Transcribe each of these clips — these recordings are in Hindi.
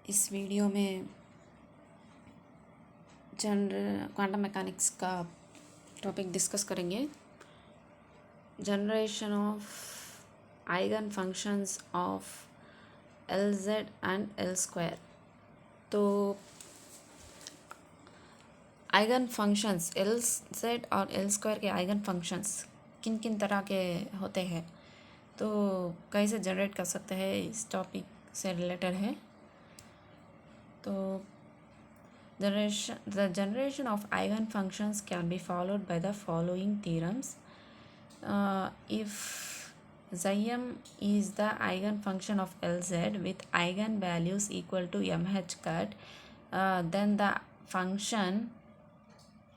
इस वीडियो में क्वांटम मैकेनिक्स का टॉपिक डिस्कस करेंगे। Generation of eigen functions of LZ and L²। तो आइगन फंक्शंस LZ और L² के आइगन फंक्शंस किन किन तरह के होते हैं, तो कैसे जनरेट कर सकते हैं, इस टॉपिक से रिलेटेड है। तो the generation of eigenfunctions can be followed by the following theorems. If xm is the eigenfunction of LZ with eigenvalues equal to mh cut, then the function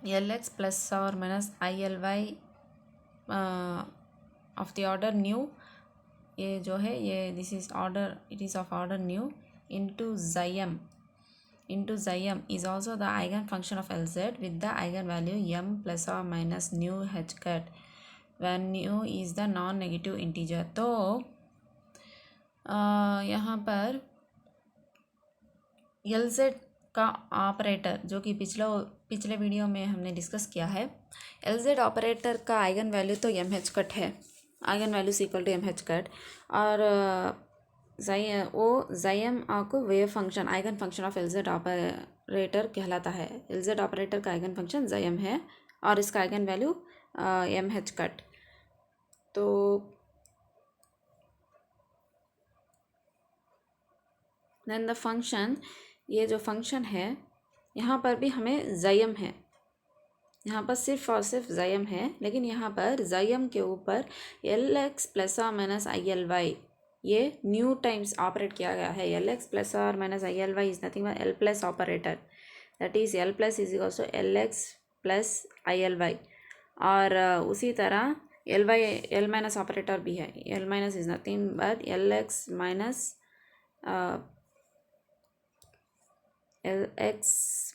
Lx plus or minus ILy of the order nu, ये जो है ये this is order, it is of order nu into xm is also the eigenfunction of LZ with the eigenvalue m plus or minus nu h cut when nu is the non-negative integer। तो यहाँ पर LZ का ऑपरेटर जो कि पिछले वीडियो में हमने डिस्कस किया है, LZ ऑपरेटर का आइगन वैल्यू तो एम एच कट है, eigenvalues equal to m h cut, और वो xm को wave function eigenfunction of LZ operator कहलाता है। LZ ऑपरेटर का आइगन फंक्शन xm है और इसका eigenvalue m h cut. तो देन द फंक्शन, ये जो फंक्शन है यहाँ पर भी हमें xm है, यहाँ पर सिर्फ और सिर्फ xm है, लेकिन यहाँ पर xm के ऊपर Lx प्लस और माइनस ILy ये न्यू टाइम्स ऑपरेट किया गया है। Lx प्लस और minus ILy is nothing but L plus operator, that is L plus is equal to Lx plus ILy। और उसी तरह L माइनस ऑपरेटर भी है, L minus is nothing but Lx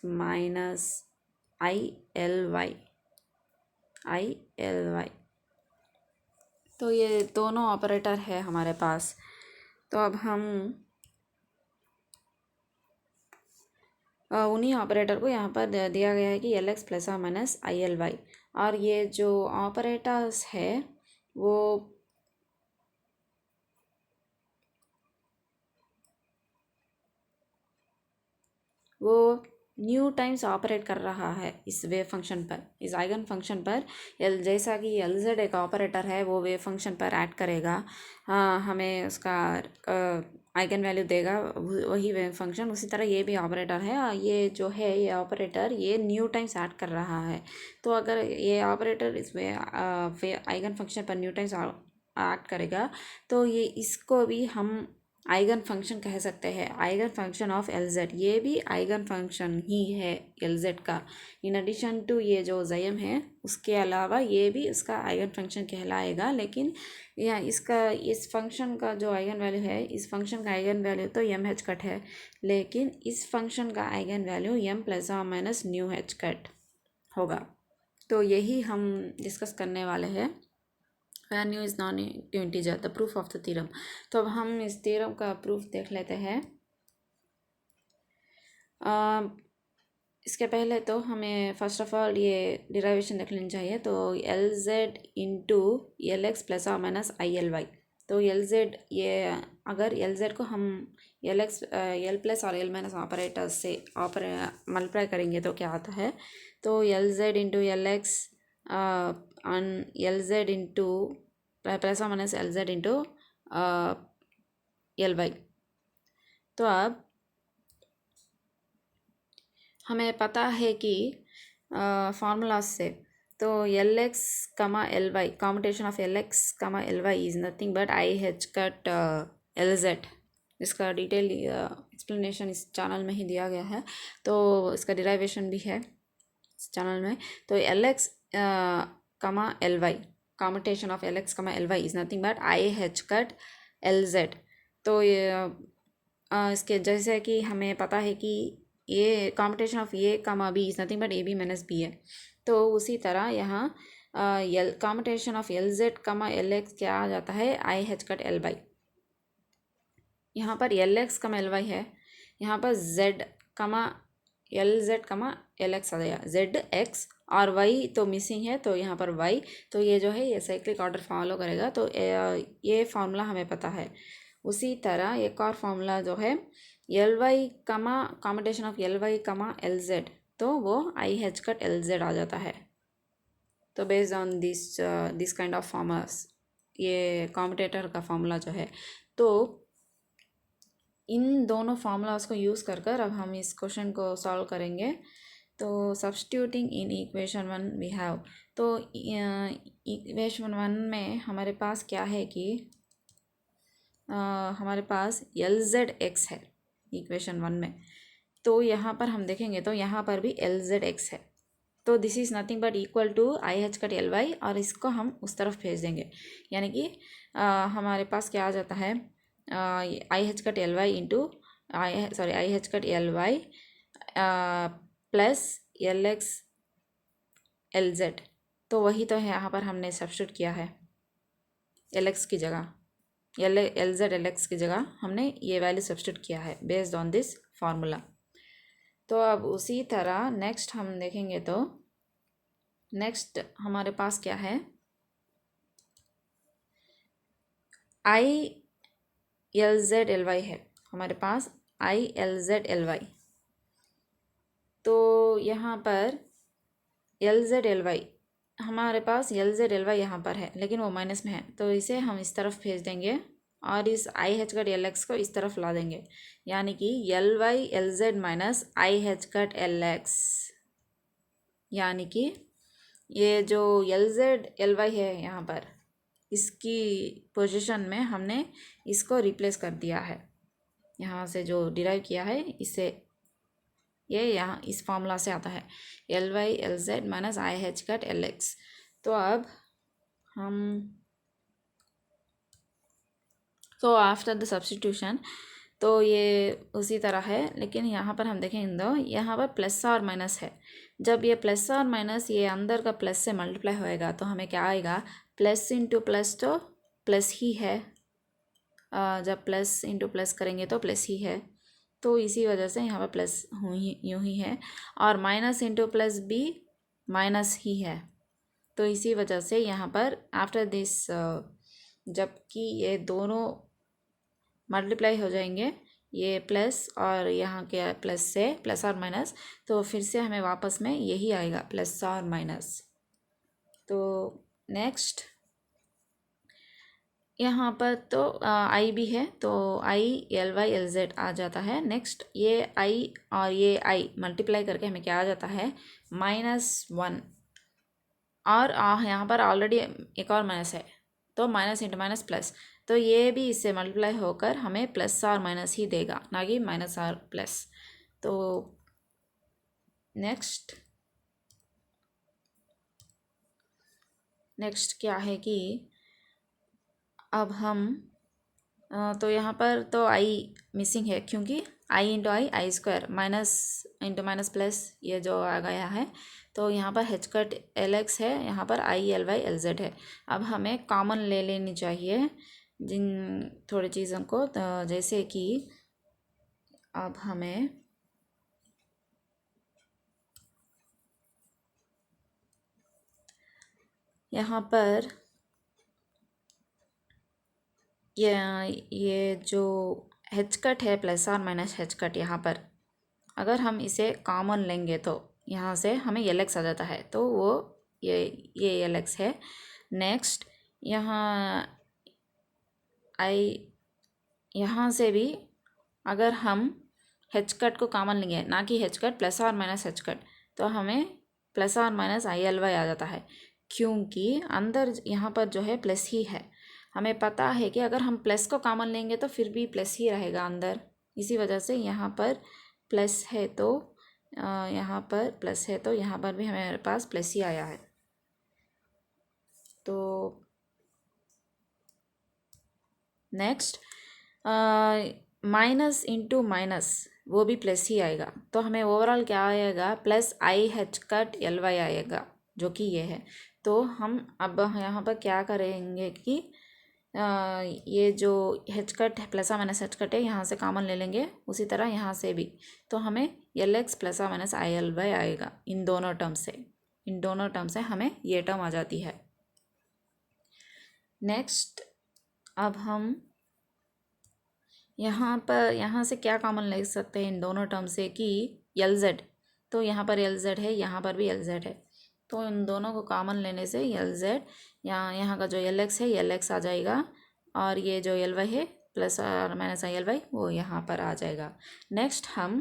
minus ILy। तो ये दोनों ऑपरेटर है हमारे पास। तो अब हम उन्हीं ऑपरेटर को यहाँ पर दिया गया है कि Lx प्लस और माइनस ILy, और ये जो ऑपरेटर्स है वो न्यू टाइम्स ऑपरेट कर रहा है इस वेव फंक्शन पर, इस आइगन फंक्शन पर। जैसा कि LZ एक ऑपरेटर है, वो वेव फंक्शन पर ऐड करेगा, हमें उसका आइगन वैल्यू देगा वही वेव फंक्शन। उसी तरह ये भी ऑपरेटर है, ये जो है ये ऑपरेटर ये न्यू टाइम्स ऐड कर रहा है। तो अगर ये ऑपरेटर इस आइगन फंक्शन पर न्यू टाइम्स ऐड करेगा तो ये इसको भी हम आइगन फंक्शन कह सकते हैं, आइगन फंक्शन ऑफ LZ। ये भी आइगन फंक्शन ही है LZ का। इन एडिशन टू ये जो xm है उसके अलावा ये भी उसका आइगन फंक्शन कहलाएगा, लेकिन यह इस फंक्शन का जो आइगन वैल्यू है, इस फंक्शन का आइगन वैल्यू तो एम एच कट है, लेकिन इस फंक्शन का आइगन वैल्यू एम प्लस और माइनस न्यू एच कट होगा। तो यही हम डिस्कस करने वाले हैं, where nu is non-negative integer, the proof of the theorem। तो अब हम इस थ्योरम का प्रूफ देख लेते हैं। इसके पहले तो हमें फर्स्ट ऑफ ऑल ये डिराइवेशन देख लेनी चाहिए। तो LZ इंटू Lx प्लस और माइनस ILy। तो LZ, ये अगर LZ को हम L प्लस और L माइनस ऑपरेटर से मल्टीप्लाई करेंगे तो क्या आता है, तो LZ into Lx LZ into plus और माइनस LZ इंटू Ly। तो अब हमें पता है कि फार्मूला से, तो Lx Ly, combination of Lx Ly is nothing but IH cut LZ। इसका डिटेल एक्सप्लेनेशन इस चैनल में ही दिया गया है, तो इसका डिराइवेशन भी है इस चैनल में। तो Lx Ly, combination of Lx Ly is nothing but IH cut LZ। तो ये इसके जैसे कि हमें पता है कि ये combination of A comma B is nothing but AB minus B है, तो उसी तरह यहाँ कॉम्बिनेशन ऑफ LZ LX क्या आ जाता है, IH कट Ly। यहाँ पर Lx Ly है, यहाँ पर z कमा LZ कमा LX आ जाएगा, ZX और y तो मिसिंग है तो यहाँ पर y, तो ये जो है ये साइक्लिक ऑर्डर फॉलो करेगा। तो ये फार्मूला हमें पता है। उसी तरह एक और फार्मूला जो है LY कमा कॉम्बिनेशन ऑफ LY कमा LZ, तो वो IH कट LZ आ जाता है। तो based on this kind of farmers ये कॉम्बिटेटर का फार्मूला जो है, तो इन दोनों फार्मूलाज को यूज़ कर कर अब हम इस क्वेश्चन को सॉल्व करेंगे। तो substituting in equation 1 we have, तो इक्वेशन 1 में हमारे पास क्या है कि हमारे पास LZX है इक्वेशन 1 में। तो यहाँ पर हम देखेंगे तो यहाँ पर भी LZX है, तो this is nothing but equal to IH cut LY, और इसको हम उस तरफ भेज देंगे। यानी कि हमारे पास क्या आ जाता है, IH cut LY into IH cut LY plus LX LZ। तो वही तो है, यहाँ पर हमने सब्स्टिट्यूट किया है LX की जगह, LZ LX की जगह हमने ये वैल्यू सब्स्टिट्यूट किया है बेस्ड ऑन दिस फार्मूला। तो अब उसी तरह नेक्स्ट हम देखेंगे तो नेक्स्ट हमारे पास क्या है, ILZ LY है हमारे पास, ILZ LY। तो यहाँ पर LZ LY हमारे पास LZ LY यहाँ पर है लेकिन वो माइनस में है, तो इसे हम इस तरफ भेज देंगे और इस IH कट LX को इस तरफ ला देंगे। यानी कि LY LZ minus IH cut LX, यानी कि ये जो LZ LY है यहाँ पर इसकी पोजीशन में हमने इसको रिप्लेस कर दिया है। यहाँ से जो डिराइव किया है इससे ये यहाँ इस फार्मूला से आता है LY LZ minus IH cut LX। तो अब हम तो आफ्टर द सब्स्टिट्यूशन तो ये उसी तरह है, लेकिन यहाँ पर हम देखेंगे तो यहाँ पर प्लस और माइनस है। जब ये प्लस और माइनस ये अंदर का प्लस से मल्टीप्लाई होएगा तो हमें क्या आएगा, प्लस इंटू प्लस तो प्लस ही है, जब प्लस इंटू प्लस करेंगे तो प्लस ही है, तो इसी वजह से यहाँ पर प्लस यूँ ही है, और माइनस इंटू प्लस भी माइनस ही है। तो इसी वजह से यहाँ पर आफ्टर दिस जबकि ये दोनों मल्टीप्लाई हो जाएंगे, ये प्लस और यहाँ के प्लस से प्लस और माइनस, तो फिर से हमें वापस में यही आएगा प्लस और माइनस। तो नेक्स्ट यहाँ पर तो आई भी है, तो ILY LZ आ जाता है। नेक्स्ट ये I और ये I मल्टीप्लाई करके हमें क्या आ जाता है, -1, और यहाँ पर ऑलरेडी एक और माइनस है तो माइनस इंटू माइनस प्लस, तो ये भी इससे मल्टीप्लाई होकर हमें प्लस और माइनस ही देगा, ना कि माइनस और प्लस। तो नेक्स्ट क्या है कि अब हम तो यहाँ पर तो I मिसिंग है क्योंकि I into I square minus into minus plus ये जो आ गया है, तो यहाँ पर H कट LX है, यहाँ पर ILY LZ है। अब हमें कॉमन ले लेनी चाहिए जिन थोड़ी चीज़ों को, तो जैसे कि अब हमें यहाँ पर ये जो H कट है प्लस और माइनस H कट, यहाँ पर अगर हम इसे कॉमन लेंगे तो यहाँ से हमें LX आ जाता है, तो वो ये LX है। नेक्स्ट यहाँ यहाँ से भी अगर हम H कट को कॉमन लेंगे, ना कि H कट प्लस और माइनस H कट, तो हमें प्लस और माइनस ILY आ जाता है, क्योंकि अंदर यहाँ पर जो है प्लस ही है। हमें पता है कि अगर हम प्लस को कॉमन लेंगे तो फिर भी प्लस ही रहेगा अंदर, इसी वजह से यहाँ पर प्लस है तो यहाँ पर प्लस है, तो यहाँ पर भी हमारे पास प्लस ही आया है। तो नेक्स्ट माइनस इंटू माइनस वो भी प्लस ही आएगा, तो हमें ओवरऑल क्या आएगा, प्लस IH कट LY आएगा, जो कि ये है। तो हम अब यहाँ पर क्या करेंगे कि ये जो हेच cut plus minus h cut है यहाँ से कॉमन ले लेंगे, उसी तरह यहाँ से भी। तो हमें L X plus minus I L by आएगा इन दोनों टर्म से हमें ये टर्म आ जाती है। नेक्स्ट अब हम यहाँ से क्या कॉमन ले सकते हैं इन दोनों टर्म से कि एल जेड, तो यहाँ पर एल जेड है, यहाँ पर भी एल जेड है, तो इन दोनों को कॉमन लेने से एल जेड, यहाँ का जो एल एक्स है एल एक्स आ जाएगा, और ये जो एल वाई है प्लस और माइनस आई एल वाई वो यहाँ पर आ जाएगा। नेक्स्ट हम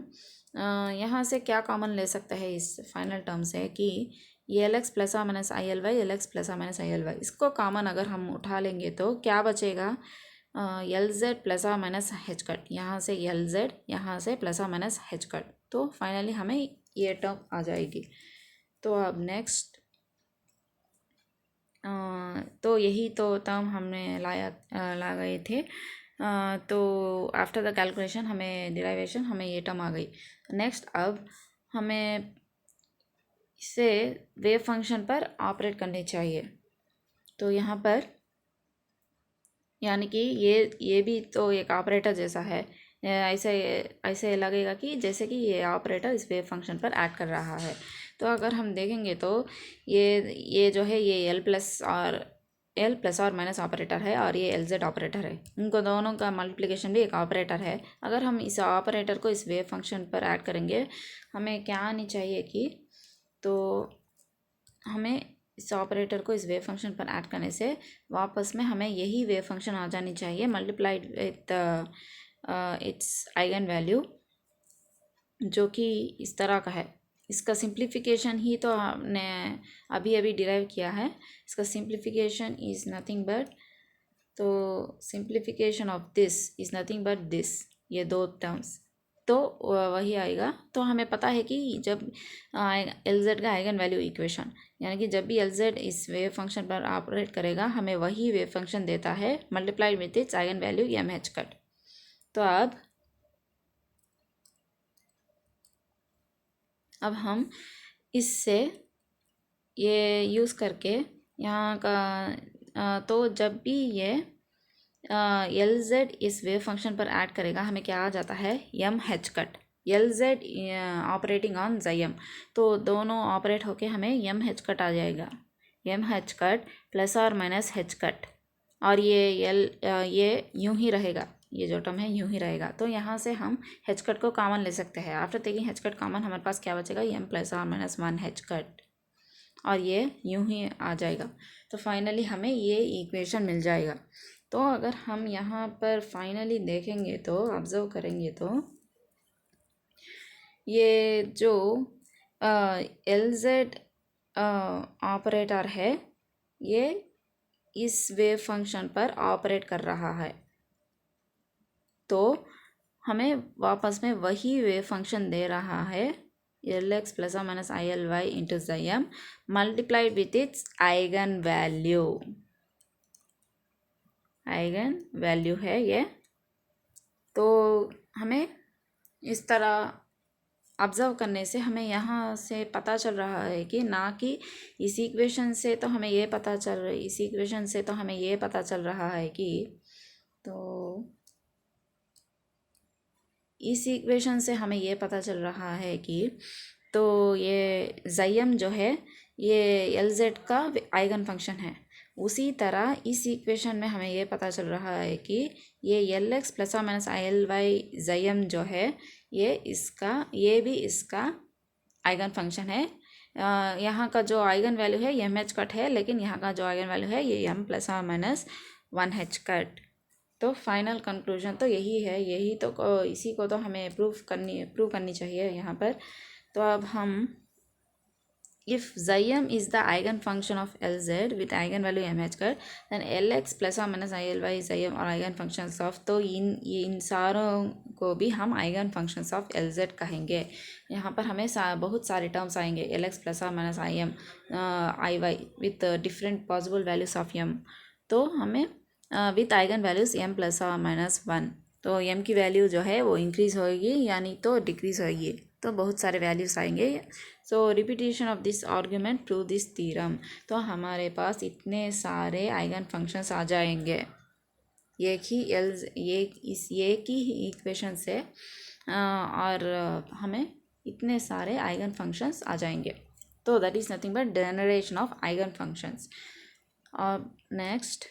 यहाँ से क्या कॉमन ले सकते हैं इस फाइनल टर्म से कि ये L X plus minus I L Y, L X plus minus I L Y, इसको कॉमन अगर हम उठा लेंगे तो क्या बचेगा, L Z plus minus h cut, यहाँ से एल जेड, यहाँ से प्लस माइनस हेच कट, तो फाइनली हमें ये टर्म आ जाएगी। तो अब नेक्स्ट तो यही तो टर्म हमने ला गए थे। तो आफ्टर द कैलकुलेशन हमें डिराइवेशन हमें ये टर्म आ गई। नेक्स्ट अब हमें इसे वेव फंक्शन पर ऑपरेट करनी चाहिए। तो यहाँ पर यानी कि ये भी तो एक ऑपरेटर जैसा है, ऐसे लगेगा कि जैसे कि ये ऑपरेटर इस वेव फंक्शन पर ऐड कर रहा है। तो अगर हम देखेंगे तो ये जो है ये एल प्लस और माइनस ऑपरेटर है, और ये एल जेड ऑपरेटर है, उनको दोनों का मल्टीप्लिकेशन भी एक ऑपरेटर है। अगर हम इस ऑपरेटर को इस वेव फंक्शन पर ऐड करेंगे, हमें क्या आनी चाहिए कि, तो हमें इस ऑपरेटर को इस वेव फंक्शन पर ऐड करने से वापस में हमें यही वेव फंक्शन आ जानी चाहिए multiplied with its eigen value, जो कि इस तरह का है। इसका सिंप्लीफिकेशन ही तो हमने अभी अभी डिराइव किया है। इसका सिंप्लीफिकेशन इज़ नथिंग बट, तो simplification of this is nothing but this, ये दो टर्म्स, तो वही आएगा। तो हमें पता है कि जब एल जेड का आइगन वैल्यू इक्वेशन, यानी कि जब भी एल जेड इस वेव फंक्शन पर ऑपरेट करेगा हमें वही वेव फंक्शन देता है multiplied with its eigenvalue m h cut. तो अब हम इससे ये यूज़ करके यहाँ का तो जब भी ये एल जेड इस वेव फंक्शन पर ऐड करेगा हमें क्या आ जाता है, m h cut, L Z operating on जेम, तो दोनों ऑपरेट होके हमें एम हेच कट आ जाएगा, एम हेच कट प्लस और माइनस हेच कट, और ये यूं ही रहेगा, ये जो टर्म है यूं ही रहेगा। तो यहाँ से हम हेच कट को कॉमन ले सकते हैं। आफ्टर टेकिंग हेच कट कॉमन हमारे पास क्या बचेगा, एम प्लस और माइनस वन हेच कट, और ये यूं ही आ जाएगा। तो फाइनली हमें ये इक्वेशन मिल जाएगा। तो अगर हम यहाँ पर फाइनली देखेंगे तो ऑब्जर्व करेंगे तो ये जो एल जेड ऑपरेटर है ये इस वेव फंक्शन पर ऑपरेट कर रहा है, तो हमें वापस में वही वेव फंक्शन दे रहा है, L X plus minus I L Y into जेम multiplied with its eigenvalue है ये। तो हमें इस तरह ऑब्ज़र्व करने से हमें यहाँ से पता चल रहा है कि ना कि इस इक्वेशन से तो हमें ये पता चल रहा है, इस इक्वेशन से तो हमें ये पता चल रहा है कि, तो इस इक्वेशन से हमें ये पता चल रहा है कि, तो ये जेम जो है ये एल जेड का आइगन फंक्शन है। उसी तरह इस इक्वेशन में हमें ये पता चल रहा है कि ये L X plus minus I L Y जेम जो है ये भी इसका आइगन फंक्शन है। यहाँ का जो आइगन वैल्यू है एम एच कट है, लेकिन यहाँ का जो आइगन वैल्यू है ये m plus minus one h cut. तो फाइनल कंक्लूजन तो यही है, यही तो इसी को तो हमें प्रूव करनी चाहिए यहाँ पर। तो अब हम if Zm is the eigenfunction of Lz with eigenvalue mh कर, then Lx प्लस और minus I L Y Zm और आइगन फंक्शंस ऑफ, तो इन सारों को भी हम आइगन फंक्शंस ऑफ Lz कहेंगे। यहाँ पर हमें बहुत सारे टर्म्स आएंगे, Lx प्लस और minus I M I Y with different possible values of m, तो हमें with eigenvalues m plus और माइनस वन, तो m की वैल्यू जो है वो इंक्रीज़ होएगी यानी तो डिक्रीज़ होएगी, तो बहुत सारे वैल्यूज़ आएंगे। So repetition of this argument prove this theorem, तो हमारे पास इतने सारे आइगन फंक्शंस आ जाएंगे। एक ही इक्वेशन से और हमें इतने सारे आइगन फंक्शंस आ जाएंगे. तो that is nothing but generation of eigen functions. और next,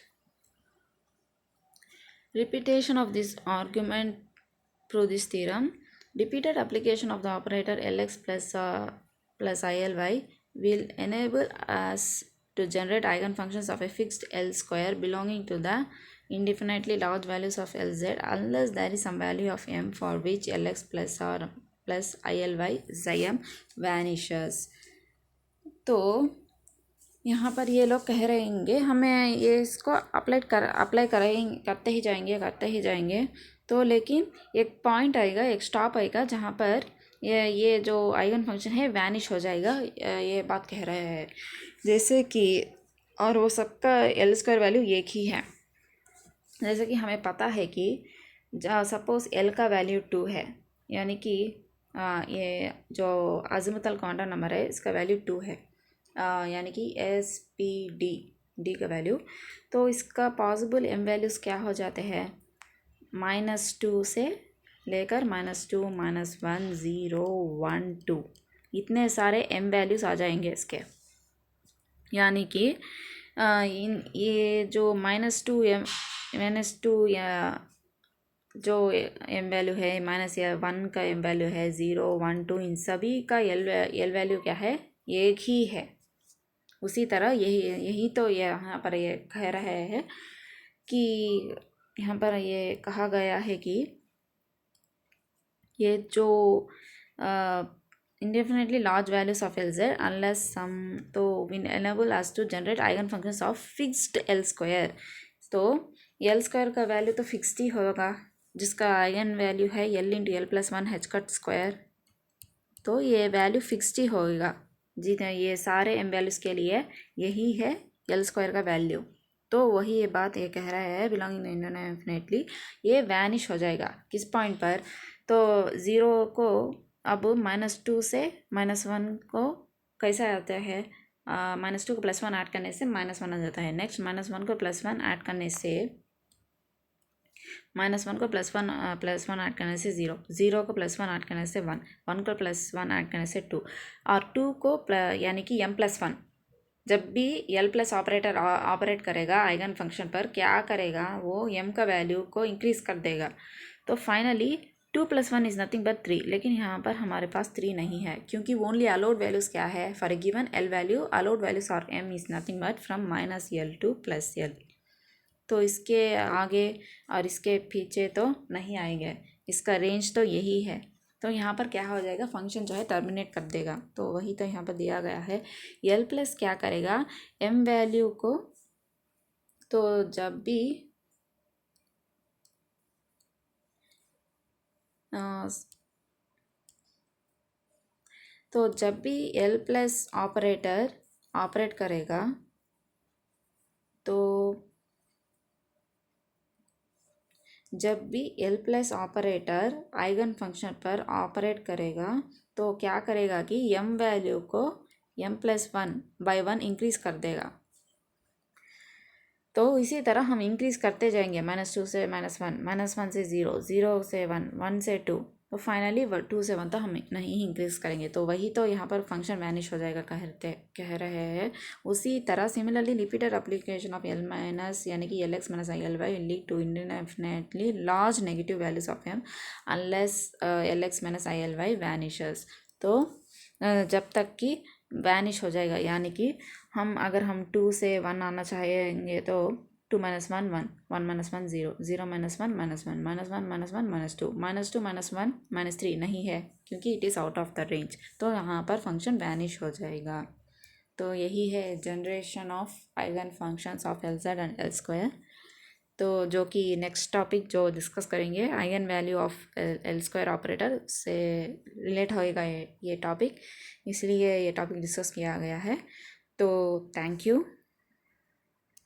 repetition of this argument prove this theorem. Repeated application of the operator Lx plus ILy will enable us to generate eigenfunctions of a fixed L square belonging to the indefinitely large values of Lz unless there is some value of m for which Lx plus ILy m vanishes. तो यहाँ पर ये लोग कह रहेंगे हमें ये इसको अप्लाई करते ही जाएंगे. तो लेकिन एक पॉइंट आएगा, एक स्टॉप आएगा जहाँ पर ये जो आइगन फंक्शन है वैनिश हो जाएगा. ये बात कह रहे हैं जैसे कि, और वो सबका एल स्क्वायर वैल्यू एक ही है. जैसे कि हमें पता है कि सपोज एल का वैल्यू 2 है, यानी कि ये जो अज़ीमुथल क्वांटम नंबर है इसका वैल्यू 2 है, यानी कि SPD का वैल्यू. तो इसका पॉसिबल एम वैल्यूज़ क्या हो जाते हैं, -2 से लेकर -2, -1, 0, 1, 2 इतने सारे एम वैल्यूज़ आ जाएंगे इसके. यानी कि ये जो -2 या जो एम वैल्यू है, -1 का एम वैल्यू है, 0, 1, 2 इन सभी का एल वैल्यू क्या है, एक ही है. उसी तरह यही तो यहाँ पर ये कह रहे हैं कि यहाँ पर ये कहा गया है कि ये जो indefinitely large values of Lz unless some तो will enable us to generate eigen functions of fixed L square. तो L square का वैल्यू तो फिक्स्ड ही होगा, जिसका आइगन वैल्यू है L into L plus 1 h square. तो ये वैल्यू फिक्स्ड ही होगा जी. ये सारे एम वैल्यूज़ के लिए यही है L स्क्वायर का वैल्यू. तो वही ये बात ये कह रहा है बिलोंगिंग इंडेफिनेटली ये वैनिश हो जाएगा. किस पॉइंट पर, तो 0 को अब -2 से -1 को कैसा आता है, -2 को +1 ऐड करने से -1 आ जाता है. नेक्स्ट -1 को +1 ऐड करने से -1 को +1 ऐड करने से 0, 0 को +1 ऐड करने से 1, 1 को +1 ऐड करने से 2, और 2 को यानी कि m+1. जब भी L प्लस ऑपरेटर ऑपरेट करेगा आइगन फंक्शन पर, क्या करेगा वो m का वैल्यू को इंक्रीज कर देगा. तो फाइनली 2 + 1 इज़ नथिंग बट 3. लेकिन यहाँ पर हमारे पास 3 नहीं है, क्योंकि ओनली अलाउड वैल्यूज़ क्या है for a given L value, allowed values और m is nothing but from -L to +L. तो इसके आगे और इसके पीछे तो नहीं आएंगे, इसका रेंज तो यही है. तो यहाँ पर क्या हो जाएगा, फंक्शन जो है टर्मिनेट कर देगा. तो वही तो यहाँ पर दिया गया है. L प्लस क्या करेगा m वैल्यू को, तो जब भी L प्लस ऑपरेटर ऑपरेट करेगा, तो जब भी L plus operator eigen function पर ऑपरेट करेगा, तो क्या करेगा कि m वैल्यू को m+1/1 इंक्रीज़ कर देगा. तो इसी तरह हम इंक्रीज़ करते जाएंगे, -2 से -1, -1 से 0, 0 से 1, 1 से 2, तो फाइनली 2 से 1 तो हम नहीं इंक्रीज़ करेंगे. तो वही तो यहाँ पर फंक्शन वैनिश हो जाएगा कह रहे हैं. उसी तरह similarly repeated application of L minus यानी कि Lx - ILy will lead to indefinitely large negative values of m unless Lx - ILy vanishes. तो जब तक कि वैनिश हो जाएगा, यानी कि अगर हम 2 से 1 आना चाहेंगे तो 2 - 1 1, 1 - 1 0, 0 - 1 -1, -1 -1 -2, -2 -1 -3 नहीं है, क्योंकि it is out of the range. तो यहाँ पर फंक्शन वैनिश हो जाएगा. तो यही है generation of eigen functions of Lz and L square. तो जो कि नेक्स्ट टॉपिक जो डिस्कस करेंगे eigen value of L square operator से रिलेट होएगा ये टॉपिक, इसलिए ये टॉपिक डिस्कस किया गया है. तो थैंक यू.